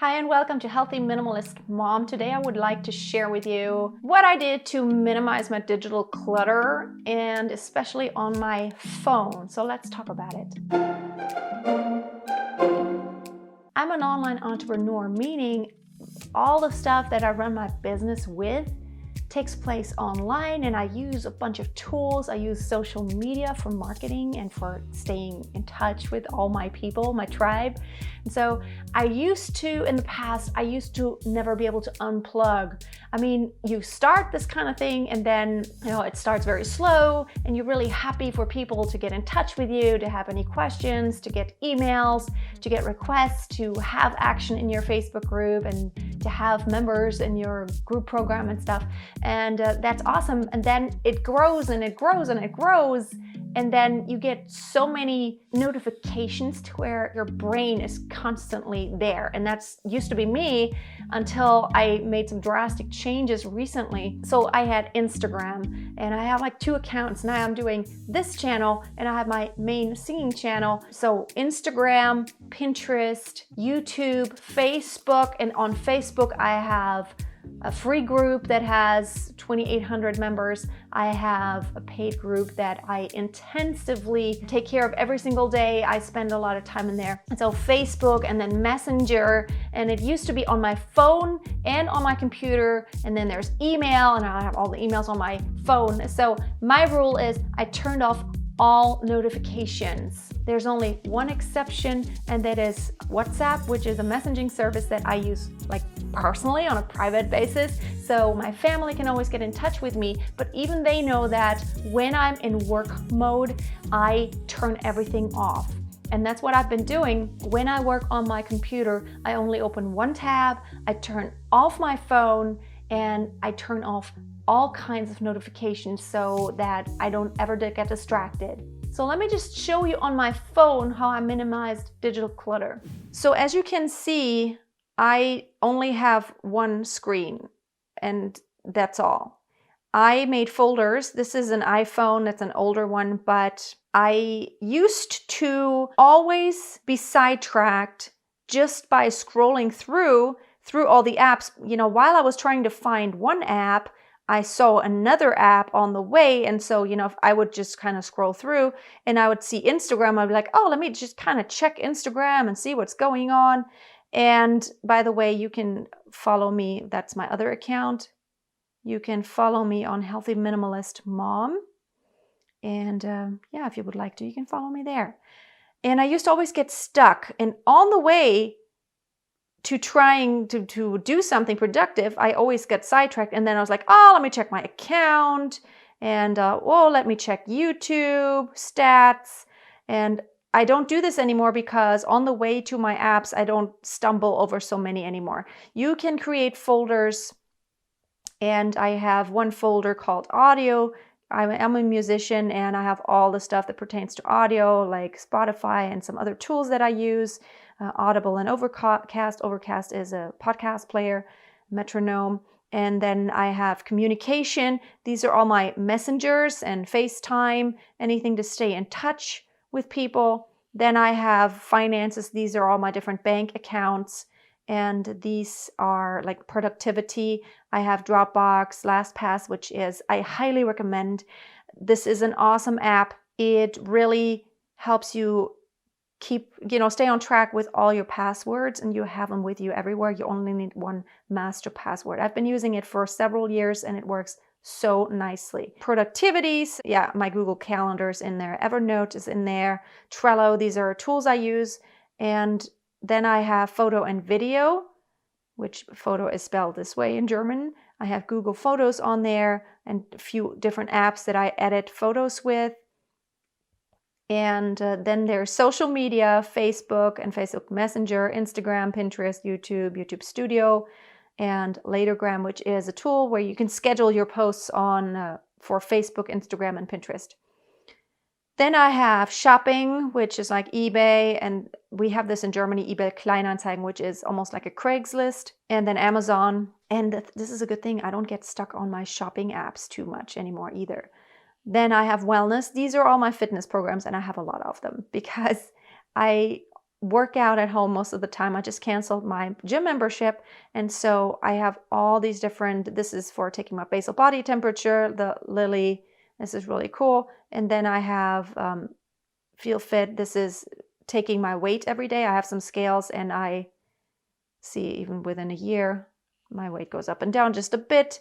Hi and welcome to Healthy Minimalist Mom. Today I would like to share with you what I did to minimize my digital clutter and especially on my phone. So let's talk about it. I'm an online entrepreneur, meaning all the stuff that I run my business with takes place online, and I use a bunch of tools. I use social media for marketing and for staying in touch with all my people, my tribe. And so in the past, I used to never be able to unplug. I mean, you start this kind of thing and then, it starts very slow and you're really happy for people to get in touch with you, to have any questions, to get emails, to get requests, to have action in your Facebook group and to have members in your group program and stuff. And that's awesome. And then it grows and it grows and it grows. And then you get so many notifications to where your brain is constantly there. And that's used to be me until I made some drastic changes recently. So I had Instagram and I have like 2 accounts. Now I'm doing this channel and I have my main singing channel. So Instagram, Pinterest, YouTube, Facebook, and on Facebook I have a free group that has 2,800 members. I have a paid group that I intensively take care of every single day. I spend a lot of time in there. And so Facebook and then Messenger, and it used to be on my phone and on my computer, and then there's email, and I have all the emails on my phone. So my rule is I turned off all notifications. There's only one exception, and that is WhatsApp, which is a messaging service that I use like personally on a private basis. So my family can always get in touch with me, but even they know that when I'm in work mode, I turn everything off. And that's what I've been doing. When I work on my computer, I only open one tab, I turn off my phone, and I turn off all kinds of notifications so that I don't ever get distracted. So let me just show you on my phone how I minimized digital clutter. So as you can see, I only have one screen and that's all. I made folders. This is an iPhone, that's an older one, but I used to always be sidetracked just by scrolling through all the apps. While I was trying to find one app, I saw another app on the way. And so, if I would just kind of scroll through and I would see Instagram, I'd be like, oh, let me just kind of check Instagram and see what's going on. And by the way, you can follow me. That's my other account. You can follow me on Healthy Minimalist Mom. And if you would like to, you can follow me there. And I used to always get stuck. And on the way to trying to do something productive, I always get sidetracked. And then I was like, oh, let me check my account. And let me check YouTube, stats. And I don't do this anymore because on the way to my apps, I don't stumble over so many anymore. You can create folders. And I have one folder called audio. I'm a musician and I have all the stuff that pertains to audio, like Spotify and some other tools that I use. Audible and Overcast. Overcast is a podcast player, Metronome. And then I have communication. These are all my messengers and FaceTime, anything to stay in touch with people. Then I have finances. These are all my different bank accounts. And these are like productivity. I have Dropbox, LastPass, which I highly recommend. This is an awesome app. It really helps you stay on track with all your passwords, and you have them with you everywhere. You only need one master password. I've been using it for several years and it works so nicely. Productivities, my Google Calendar's in there. Evernote is in there. Trello, these are tools I use. And then I have photo and video, which photo is spelled this way in German. I have Google Photos on there and a few different apps that I edit photos with. And then there's social media, Facebook and Facebook Messenger, Instagram, Pinterest, YouTube Studio, and Latergram, which is a tool where you can schedule your posts on for Facebook, Instagram, and Pinterest. Then I have shopping, which is like eBay, and we have this in Germany, eBay Kleinanzeigen, which is almost like a Craigslist, and then Amazon. And this is a good thing. I don't get stuck on my shopping apps too much anymore either. Then I have wellness. These are all my fitness programs, and I have a lot of them because I work out at home most of the time. I just canceled my gym membership. And so I have all these different, this is for taking my basal body temperature, the Lily, this is really cool. And then I have Feel Fit. This is taking my weight every day. I have some scales and I see even within a year, my weight goes up and down just a bit.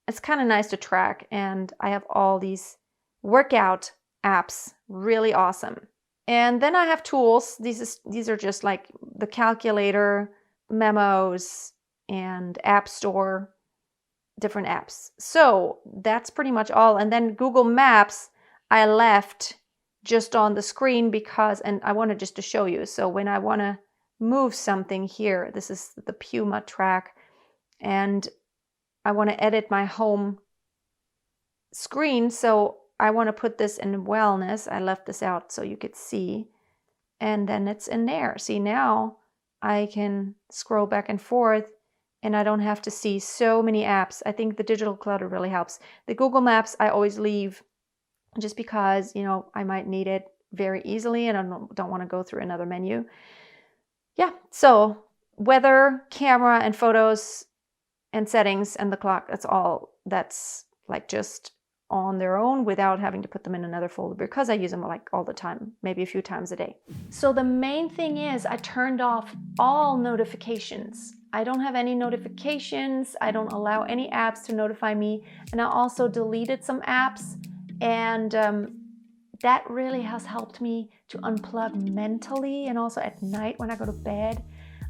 It's kind of nice to track. And I have all these workout apps, really awesome. And then I have tools. These are just like the calculator, memos, and app store, different apps. So that's pretty much all. And then Google Maps, I left just on the screen because, and I wanted just to show you. So when I want to move something here, this is the Puma track, and I want to edit my home screen. So I want to put this in wellness. I left this out so you could see. And then it's in there. See, now I can scroll back and forth and I don't have to see so many apps. I think the digital clutter really helps. The Google Maps I always leave just because, you know, I might need it very easily and I don't want to go through another menu. Yeah, so weather, camera, and photos and settings and the clock, that's like just on their own without having to put them in another folder because I use them like all the time, maybe a few times a day. So the main thing is I turned off all notifications. I don't have any notifications. I don't allow any apps to notify me. And I also deleted some apps, and that really has helped me to unplug mentally, and also at night when I go to bed.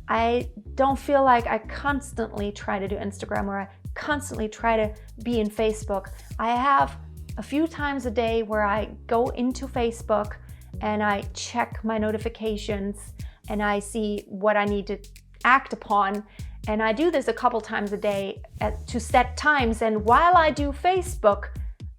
I don't feel like I constantly try to do Instagram or I constantly try to be in Facebook. I have a few times a day where I go into Facebook and I check my notifications and I see what I need to act upon. And I do this a couple times a day to set times. And while I do Facebook,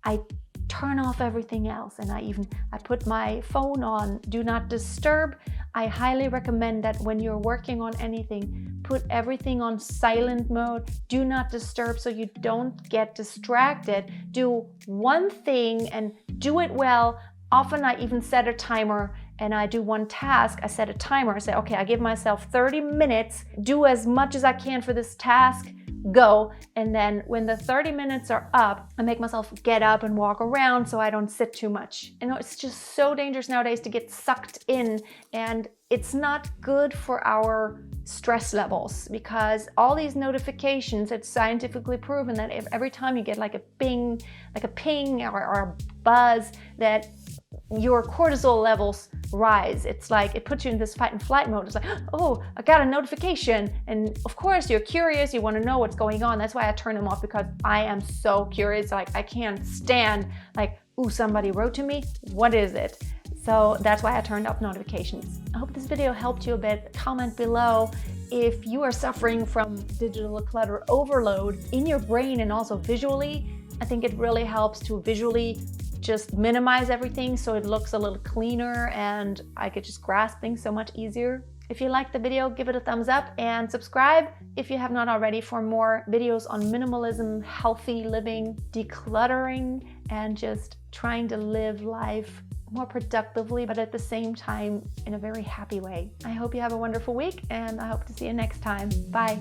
I turn off everything else. And I put my phone on Do Not Disturb. I highly recommend that when you're working on anything, put everything on silent mode, Do Not Disturb, so you don't get distracted. Do one thing and do it well. Often I even set a timer and I do one task. I set a timer. I say, okay, I give myself 30 minutes, do as much as I can for this task, go. And then when the 30 minutes are up, I make myself get up and walk around so I don't sit too much. And it's just so dangerous nowadays to get sucked in, and it's not good for our stress levels because all these notifications, it's scientifically proven that if every time you get like a ping or a buzz, that your cortisol levels rise. It's like it puts you in this fight and flight mode. It's like, oh, I got a notification. And of course you're curious, you want to know what's going on. That's why I turn them off, because I am so curious. Like I can't stand like, ooh, somebody wrote to me. What is it? So that's why I turned off notifications. I hope this video helped you a bit. Comment below if you are suffering from digital clutter overload in your brain and also visually. I think it really helps to visually just minimize everything so it looks a little cleaner and I could just grasp things so much easier. If you liked the video, give it a thumbs up and subscribe if you have not already for more videos on minimalism, healthy living, decluttering, and just trying to live life more productively, but at the same time in a very happy way. I hope you have a wonderful week and I hope to see you next time. Bye.